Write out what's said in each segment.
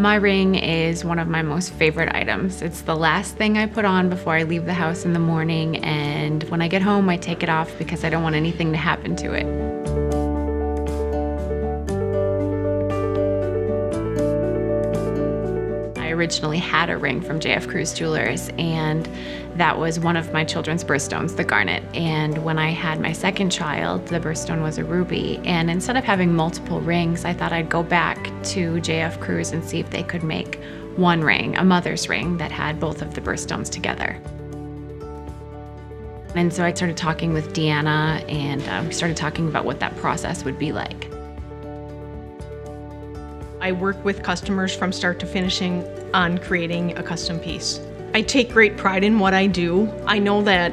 My ring is one of my most favorite items. It's the last thing I put on before I leave the house in the morning, and when I get home, I take it off because I don't want anything to happen to it. I originally had a ring from Kruse Jewelers, and that was one of my children's birthstones, the garnet. And when I had my second child, the birthstone was a ruby. And instead of having multiple rings, I thought I'd go back to JF Kruse and see if they could make one ring, a mother's ring that had both of the birthstones together. And so I started talking with Deanna, and we started talking about what that process would be like. I work with customers from start to finishing on creating a custom piece. I take great pride in what I do. I know that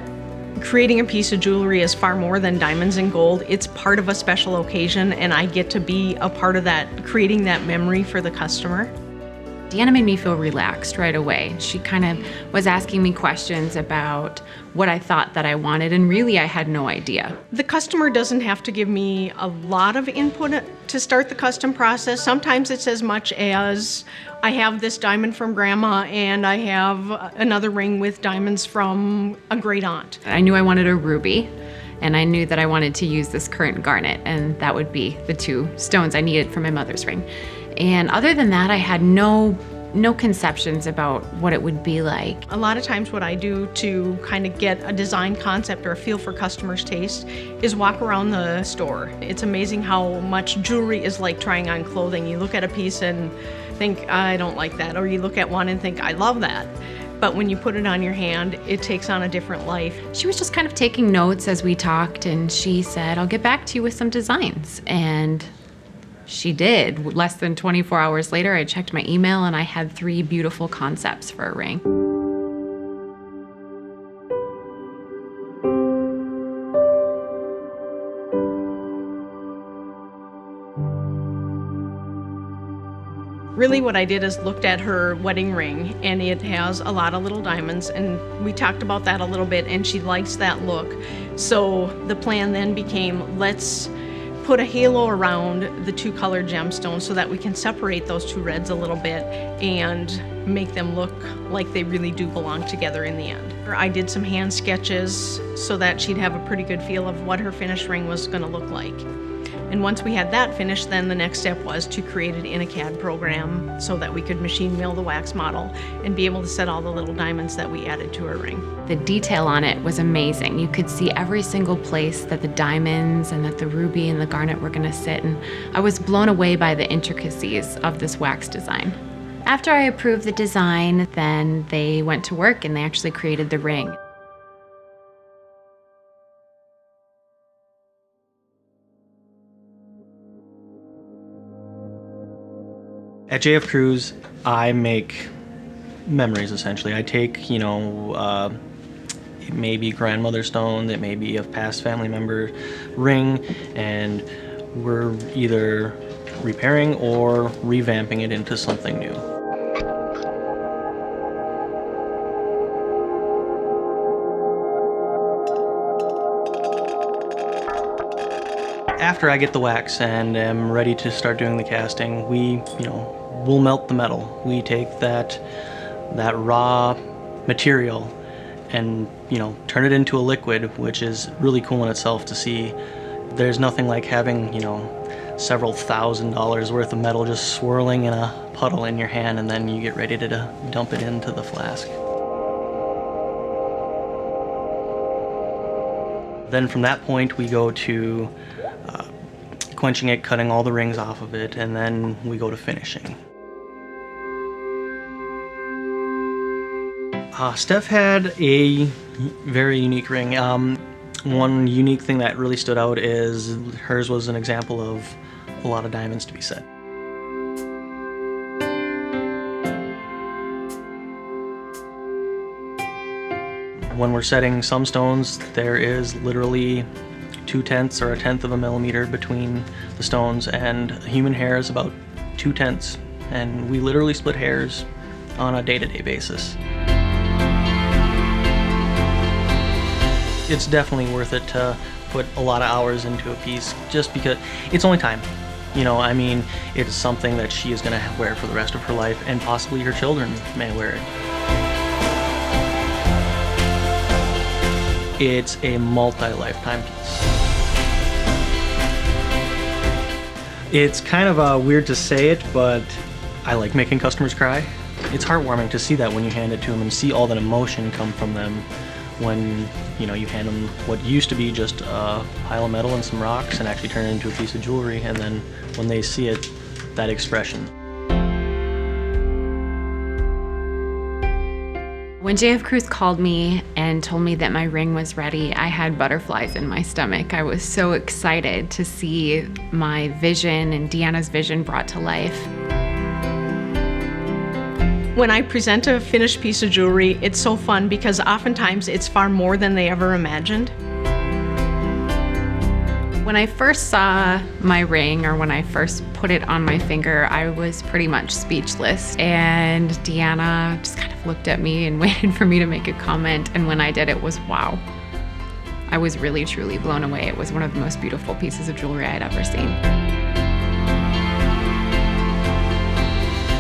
creating a piece of jewelry is far more than diamonds and gold. It's part of a special occasion, and I get to be a part of that, creating that memory for the customer. Deanna made me feel relaxed right away. She kind of was asking me questions about what I thought that I wanted, and really I had no idea. The customer doesn't have to give me a lot of input to start the custom process. Sometimes it's as much as, I have this diamond from Grandma and I have another ring with diamonds from a great aunt. I knew I wanted a ruby, and I knew that I wanted to use this current garnet, and that would be the two stones I needed for my mother's ring. And other than that, I had no conceptions about what it would be like. A lot of times what I do to kind of get a design concept or a feel for customers' taste is walk around the store. It's amazing how much jewelry is like trying on clothing. You look at a piece and think, I don't like that, or you look at one and think, I love that. But when you put it on your hand, it takes on a different life. She was just kind of taking notes as we talked, and she said, I'll get back to you with some designs. And she did. Less than 24 hours later, I checked my email and I had 3 beautiful concepts for a ring. Really what I did is looked at her wedding ring, and it has a lot of little diamonds, and we talked about that a little bit, and she likes that look. So the plan then became, let's put a halo around the 2 colored gemstones so that we can separate those 2 reds a little bit and make them look like they really do belong together in the end. I did some hand sketches so that she'd have a pretty good feel of what her finished ring was going to look like. And once we had that finished, then the next step was to create it in a CAD program so that we could machine mill the wax model and be able to set all the little diamonds that we added to her ring. The detail on it was amazing. You could see every single place that the diamonds and that the ruby and the garnet were going to sit, and I was blown away by the intricacies of this wax design. After I approved the design, then they went to work and they actually created the ring. At JF Kruse, I make memories, essentially. I take, it may be grandmother stone, it may be a past family member ring, and we're either repairing or revamping it into something new. After I get the wax and am ready to start doing the casting, we'll melt the metal. We take that raw material and, turn it into a liquid, which is really cool in itself to see. There's nothing like having, several $1,000s worth of metal just swirling in a puddle in your hand, and then you get ready to dump it into the flask. Then from that point, we go to quenching it, cutting all the rings off of it, and then we go to finishing. Steph had a very unique ring. One unique thing that really stood out is hers was an example of a lot of diamonds to be set. When we're setting some stones, there is literally 2/10 or 1/10 of a millimeter between the stones, and a human hair is about 2/10, and we literally split hairs on a day-to-day basis. It's definitely worth it to put a lot of hours into a piece, just because it's only time. I mean, it's something that she is going to wear for the rest of her life, and possibly her children may wear it. It's a multi-lifetime piece. It's kind of weird to say it, but I like making customers cry. It's heartwarming to see that when you hand it to them and see all that emotion come from them when you hand them what used to be just a pile of metal and some rocks and actually turn it into a piece of jewelry, and then when they see it, that expression. When JF Kruse called me and told me that my ring was ready, I had butterflies in my stomach. I was so excited to see my vision and Deanna's vision brought to life. When I present a finished piece of jewelry, it's so fun because oftentimes it's far more than they ever imagined. When I first saw my ring, or when I first put it on my finger, I was pretty much speechless. And Deanna just kind of looked at me and waited for me to make a comment. And when I did, it was wow. I was really, truly blown away. It was one of the most beautiful pieces of jewelry I'd ever seen.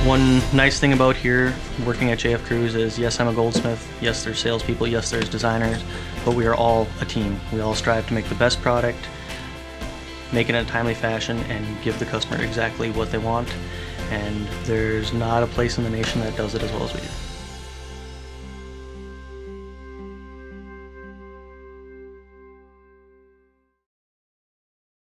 One nice thing about here, working at JF Kruse, is yes, I'm a goldsmith, yes, there's salespeople, yes, there's designers, but we are all a team. We all strive to make the best product, make it in a timely fashion, and give the customer exactly what they want. And there's not a place in the nation that does it as well as we do.